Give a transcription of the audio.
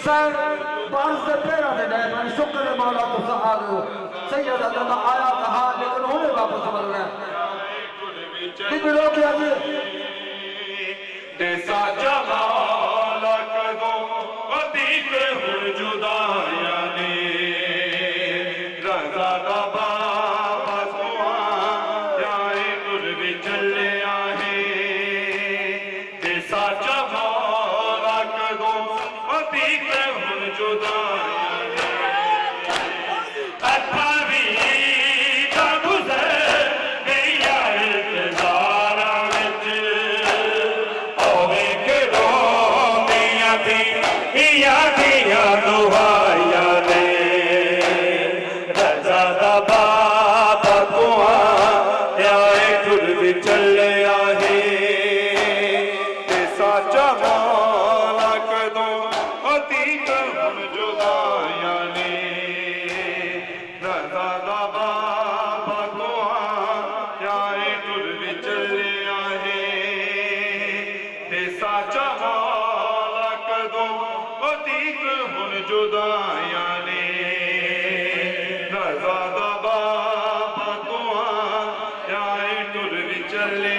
हुसैन बारिश से पैरा दे दे मैं शुक्र है मौला तो सहार सैयद अदन आया कहा लेकिन उन्हें वापस बढ़ गया बिगड़ो क्या जी देसा जमाल कदो अतीक हुन जुदाया ने रजा दा बाबा सुआ जाए गुर भी चले आहे देसा जमाल कदो अतीक हुन जुदाया ने अठावी दा गुज़र गया इंतज़ारा विच दिया दुआया ने रजा दा बाबा कुआ आए गुर भी चले आहे ते साचा मौला कदों अतीक हुन जुदाया ने रजा दा बाबा कुआ आए गुर भी चले आहे ते साचा मौला कदों अतीक हुन जुदाया ने रजा दा बाबा दुआ आए टुर भी चले